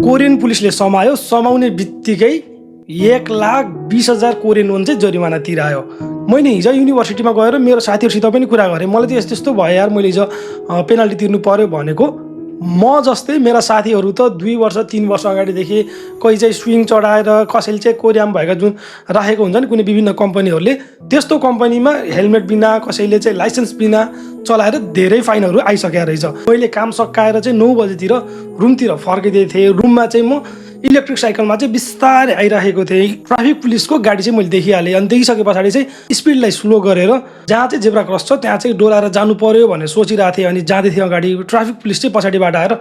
Korean पुलिसले समाउने बित्तिकै 1,20,000 कोरियन वोन चाहिँ जरिमाना तिरायो। मैले हिजो युनिभर्सिटीमा गएर मेरो साथीहरूसित पनि कुरा गरेँ, मलाई त यस्तो भयो यार, मैले हिजो पेनाल्टी तिर्नु पर्यो भनेको। म जस्तै मेरा साथीहरू त 2 वर्ष 3 वर्ष अगाडिदेखि कोही चाहिँ स्विङ चढाएर, कसैले चाहिँ कोरियामा भएका जुन राखेको हुन्छ नि कुनै विभिन्न कम्पनीहरूले, त्यस्तो कम्पनीमा हेलमेट बिना, कसैले चाहिँ लाइसेन्स बिना चलाएर धेरै फाइनहरू आइसकेको रहेछ। मैले काम सकाएर चाहिँ 9 बजेतिर रुमतिर फर्किँदै थिएँ। रुममा चाहिँ म इलेक्ट्रिक साइकलमा चाहिँ बिस्तारै आइरहेको थिएँ। ट्राफिक पुलिसको गाडी चाहिँ मैले देखिहालेँ। अनि देखिसके पछाडि चाहिँ स्पिडलाई स्लो गरेर जहाँ चाहिँ जेब्रा क्रस छ त्यहाँ चाहिँ डोलाएर जानु पर्यो भनेर सोचिरहेको थिएँ। अनि जाँदै थियो अगाडि, ट्राफिक पुलिस चाहिँ पछाडिबाट आएर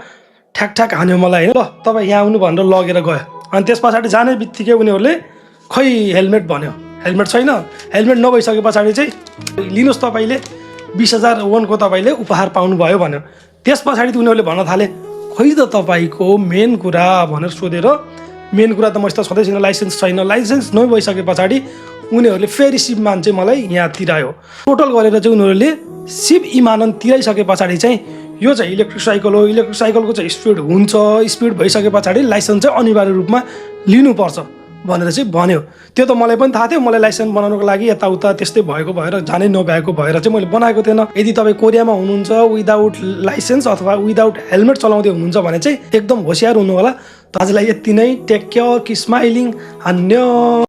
ठ्याक हान्यो मलाई, होइन, ल तपाईँ यहाँ आउनु भनेर लगेर गयो। अनि त्यस पछाडि जाने बित्तिकै उनीहरूले खै हेलमेट भन्यो, हेलमेट छैन। हेलमेट नभइसके पछाडि चाहिँ लिनुहोस् तपाईँले 20,000 वोनको तपाईँले उपहार पाउनुभयो भन्यो। त्यस पछाडि त उनीहरूले भन्न थाले, खै त तपाईँको मेन कुरा भनेर सोधेर, मेन कुरा त मसित सधैँ छैन, लाइसेन्स छैन। लाइसेन्स नभइसके पछाडि उनीहरूले फेरि सिप मान चाहिँ मलाई यहाँ तिरायो। टोटल गरेर चाहिँ उनीहरूले सिप इमानन तिराइसके पछाडि चाहिँ यो चाहिँ इलेक्ट्रिक साइकल हो, इलेक्ट्रिक साइकलको चाहिँ स्पिड हुन्छ, स्पिड भइसके पछाडि लाइसेन्स चाहिँ अनिवार्य रूपमा लिनुपर्छ भनेर चाहिँ भन्यो। त्यो त मलाई पनि थाहा थियो। मलाई लाइसेन्स बनाउनको लागि यताउता त्यस्तै भएको भएर, जानै नभएको भएर चाहिँ मैले बनाएको थिएन। यदि तपाईँ कोरियामा हुनुहुन्छ विदाउट लाइसेन्स अथवा विदाउट हेलमेट चलाउँदै हुनुहुन्छ भने चाहिँ एकदम होसियार हुनु होला। त आजलाई यति नै। टेक केयर, कि स्माइलिङ, अन्य।